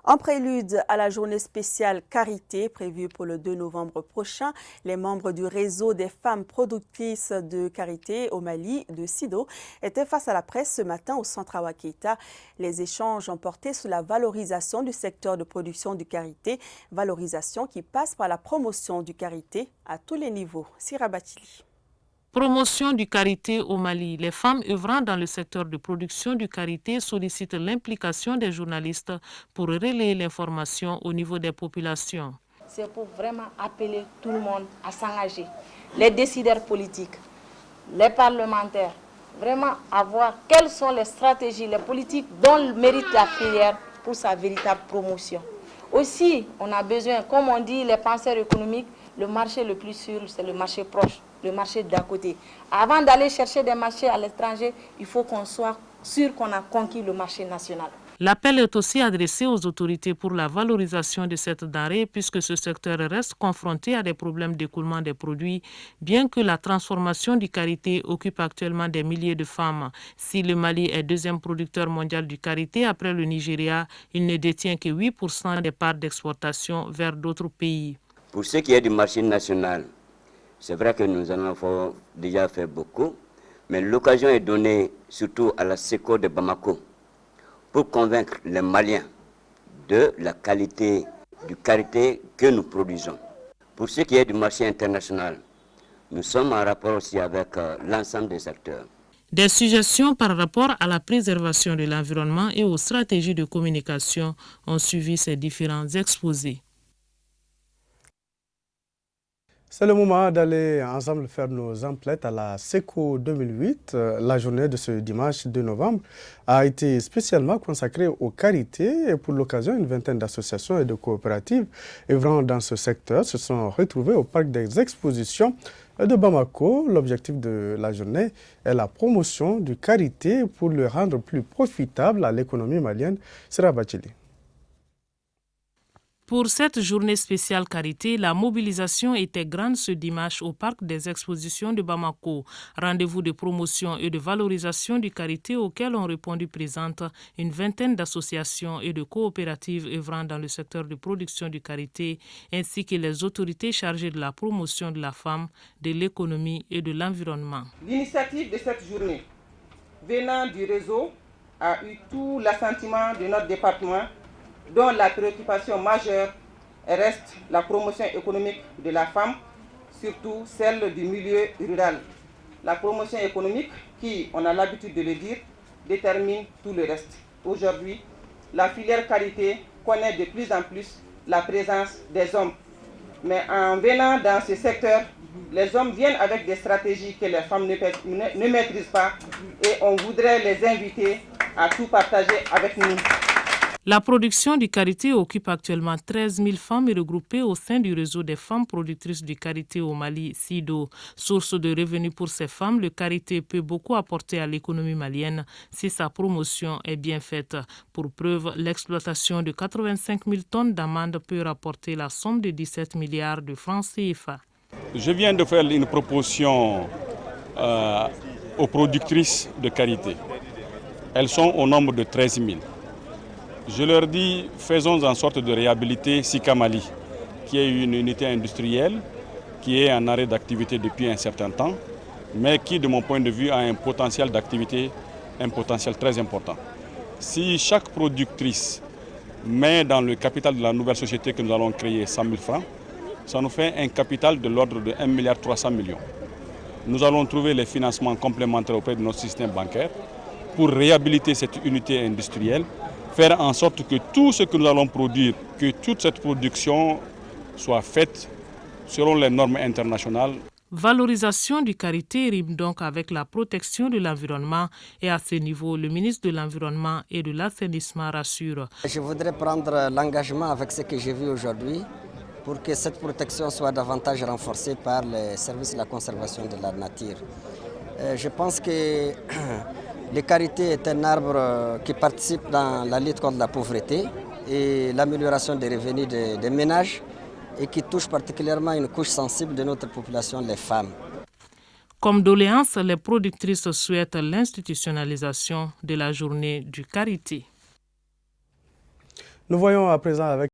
En prélude à la journée spéciale Carité prévue pour le 2 novembre prochain, les membres du réseau des femmes productrices de Carité au Mali de SIDO étaient face à la presse ce matin au centre Awa Keita. Les échanges ont porté sur la valorisation du secteur de production du Carité, valorisation qui passe par la promotion du Carité à tous les niveaux. Sira Batili. Promotion du karité au Mali. Les femmes œuvrant dans le secteur de production du karité sollicitent l'implication des journalistes pour relayer l'information au niveau des populations. C'est pour vraiment appeler tout le monde à s'engager. Les décideurs politiques, les parlementaires, vraiment à voir quelles sont les stratégies, les politiques dont mérite la filière pour sa véritable promotion. Aussi, on a besoin, comme on dit, les penseurs économiques, le marché le plus sûr, c'est le marché proche, le marché d'à côté. Avant d'aller chercher des marchés à l'étranger, il faut qu'on soit sûr qu'on a conquis le marché national. L'appel est aussi adressé aux autorités pour la valorisation de cette denrée puisque ce secteur reste confronté à des problèmes d'écoulement des produits, bien que la transformation du karité occupe actuellement des milliers de femmes. Si le Mali est deuxième producteur mondial du karité après le Nigeria, il ne détient que 8% des parts d'exportation vers d'autres pays. Pour ce qui est du marché national, c'est vrai que nous en avons déjà fait beaucoup, mais l'occasion est donnée surtout à la SECO de Bamako pour convaincre les Maliens de la qualité du karité que nous produisons. Pour ce qui est du marché international, nous sommes en rapport aussi avec l'ensemble des acteurs. Des suggestions par rapport à la préservation de l'environnement et aux stratégies de communication ont suivi ces différents exposés. C'est le moment d'aller ensemble faire nos emplettes à la SECO 2008. La journée de ce dimanche 2 novembre a été spécialement consacrée au karité et pour l'occasion, une vingtaine d'associations et de coopératives œuvrant dans ce secteur se sont retrouvées au parc des expositions de Bamako. L'objectif de la journée est la promotion du karité pour le rendre plus profitable à l'économie malienne. Sera Bachili. Pour cette journée spéciale karité, la mobilisation était grande ce dimanche au parc des expositions de Bamako. Rendez-vous de promotion et de valorisation du karité auquel ont répondu présentes une vingtaine d'associations et de coopératives œuvrant dans le secteur de production du karité, ainsi que les autorités chargées de la promotion de la femme, de l'économie et de l'environnement. L'initiative de cette journée, venant du réseau, a eu tout l'assentiment de notre département, dont la préoccupation majeure reste la promotion économique de la femme, surtout celle du milieu rural. La promotion économique, qui, on a l'habitude de le dire, détermine tout le reste. Aujourd'hui, la filière karité connaît de plus en plus la présence des hommes. Mais en venant dans ce secteur, les hommes viennent avec des stratégies que les femmes ne maîtrisent pas et on voudrait les inviter à tout partager avec nous. La production du karité occupe actuellement 13 000 femmes regroupées au sein du réseau des femmes productrices du karité au Mali, SIDO. Source de revenus pour ces femmes, le karité peut beaucoup apporter à l'économie malienne si sa promotion est bien faite. Pour preuve, l'exploitation de 85 000 tonnes d'amandes peut rapporter la somme de 17 milliards de francs CFA. Je viens de faire une proposition aux productrices de karité. Elles sont au nombre de 13 000. Je leur dis, faisons en sorte de réhabiliter Sika Mali, qui est une unité industrielle, qui est en arrêt d'activité depuis un certain temps, mais qui, de mon point de vue, a un potentiel d'activité, un potentiel très important. Si chaque productrice met dans le capital de la nouvelle société que nous allons créer 100 000 francs, ça nous fait un capital de l'ordre de 1,3 milliard. Nous allons trouver les financements complémentaires auprès de notre système bancaire pour réhabiliter cette unité industrielle, faire en sorte que tout ce que nous allons produire, que toute cette production soit faite selon les normes internationales. Valorisation du karité rime donc avec la protection de l'environnement et à ce niveau, le ministre de l'Environnement et de l'Assainissement rassure. Je voudrais prendre l'engagement avec ce que j'ai vu aujourd'hui pour que cette protection soit davantage renforcée par les services de la conservation de la nature. Je pense que le karité est un arbre qui participe dans la lutte contre la pauvreté et l'amélioration des revenus des ménages et qui touche particulièrement une couche sensible de notre population, les femmes. Comme doléance, les productrices souhaitent l'institutionnalisation de la journée du karité. Nous voyons à présent avec